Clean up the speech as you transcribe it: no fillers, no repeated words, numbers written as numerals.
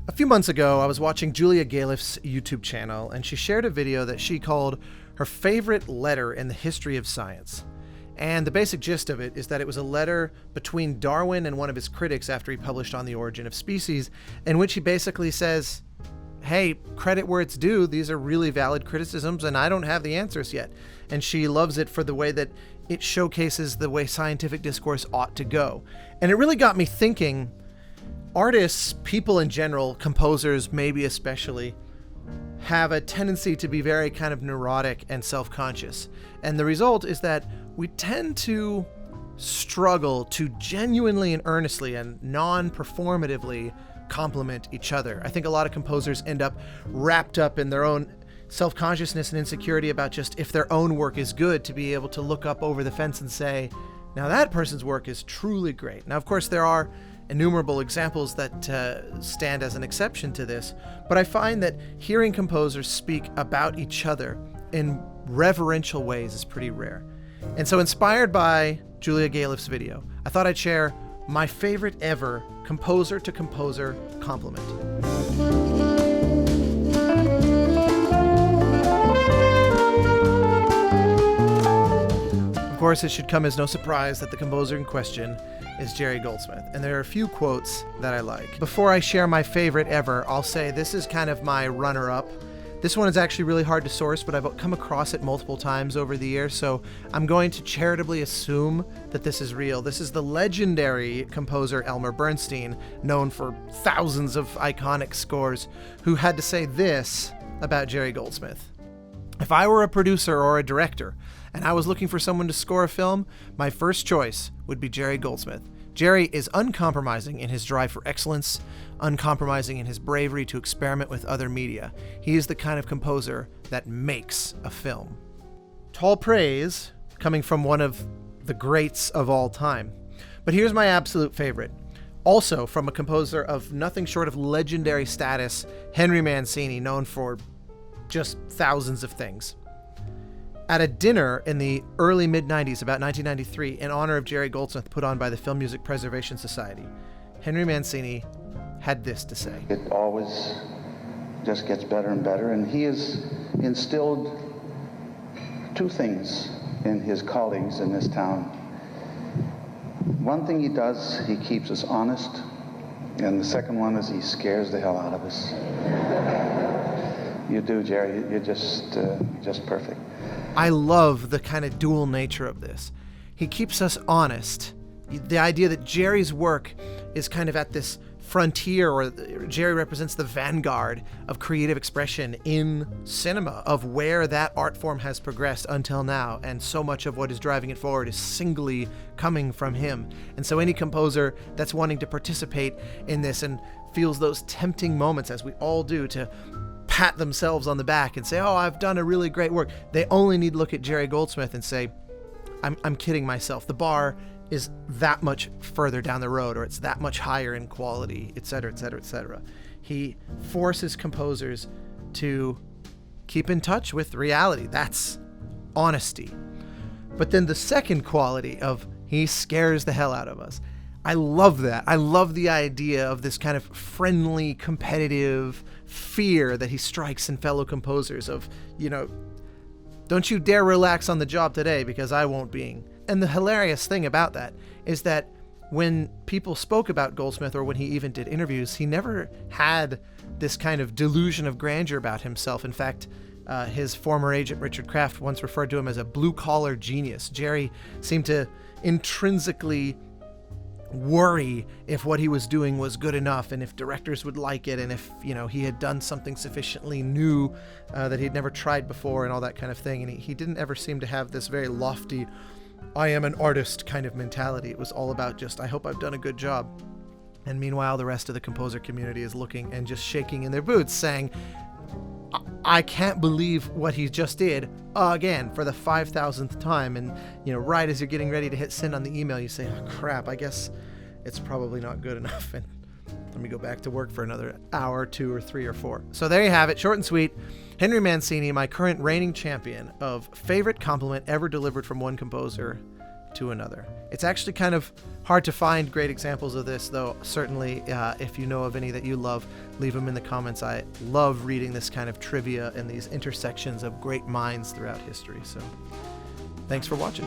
A few months ago, I was watching Julia Galef's YouTube channel, and she shared a video that she called her favorite letter in the history of science. And the basic gist of it is that it was a letter between Darwin and one of his critics after he published On the Origin of Species, in which he basically says, hey, credit where it's due, these are really valid criticisms and I don't have the answers yet. And she loves it for the way that it showcases the way scientific discourse ought to go. And it really got me thinking, artists, people in general, composers maybe especially, have a tendency to be very kind of neurotic and self-conscious. And the result is that we tend to struggle to genuinely and earnestly and non-performatively compliment each other. I think a lot of composers end up wrapped up in their own self-consciousness and insecurity about just if their own work is good, to be able to look up over the fence and say, now that person's work is truly great. Now, of course, there are innumerable examples that stand as an exception to this, but I find that hearing composers speak about each other in reverential ways is pretty rare. And so, inspired by Julia Galef's video, I thought I'd share my favorite ever composer-to-composer compliment. Of course, it should come as no surprise that the composer in question is Jerry Goldsmith, and there are a few quotes that I like. Before I share my favorite ever, I'll say this is kind of my runner-up. This one is actually really hard to source, but I've come across it multiple times over the years, so I'm going to charitably assume that this is real. This is the legendary composer Elmer Bernstein, known for thousands of iconic scores, who had to say this about Jerry Goldsmith. If I were a producer or a director, and I was looking for someone to score a film, my first choice would be Jerry Goldsmith. Jerry is uncompromising in his drive for excellence, uncompromising in his bravery to experiment with other media. He is the kind of composer that makes a film. Tall praise coming from one of the greats of all time. But here's my absolute favorite. Also from a composer of nothing short of legendary status, Henry Mancini, known for just thousands of things. At a dinner in the early mid-90s, about 1993, in honor of Jerry Goldsmith put on by the Film Music Preservation Society, Henry Mancini had this to say. It always just gets better and better, and he has instilled two things in his colleagues in this town. One thing he does, he keeps us honest, and the second one is he scares the hell out of us. You do, Jerry. You're just perfect. I love the kind of dual nature of this. He keeps us honest. The idea that Jerry's work is kind of at this frontier, or Jerry represents the vanguard of creative expression in cinema, of where that art form has progressed until now, and so much of what is driving it forward is singly coming from him. And so any composer that's wanting to participate in this and feels those tempting moments, as we all do, to pat themselves on the back and say, oh, I've done a really great work, they only need to look at Jerry Goldsmith and say, I'm kidding myself. The bar is that much further down the road, or it's that much higher in quality, etc., etc., etc. He forces composers to keep in touch with reality. That's honesty. But then the second quality of he scares the hell out of us. I love that. I love the idea of this kind of friendly, competitive fear that he strikes in fellow composers of, don't you dare relax on the job today because I won't be. And the hilarious thing about that is that when people spoke about Goldsmith, or when he even did interviews, he never had this kind of delusion of grandeur about himself. In fact, his former agent Richard Kraft once referred to him as a blue-collar genius. Jerry seemed to intrinsically worry if what he was doing was good enough, and if directors would like it, and if he had done something sufficiently new that he'd never tried before, and all that kind of thing. And he didn't ever seem to have this very lofty, I am an artist kind of mentality. It was all about just, I hope I've done a good job. And meanwhile, the rest of the composer community is looking and just shaking in their boots, saying, I can't believe what he just did again for the 5,000th time. And, right as you're getting ready to hit send on the email, you say, oh, crap, I guess it's probably not good enough. And let me go back to work for another hour, 2 or 3 or 4. So there you have it, short and sweet. Henry Mancini, my current reigning champion of favorite compliment ever delivered from one composer to another. It's actually kind of hard to find great examples of this, though certainly if you know of any that you love, leave them in the comments. I love reading this kind of trivia and these intersections of great minds throughout history. So thanks for watching.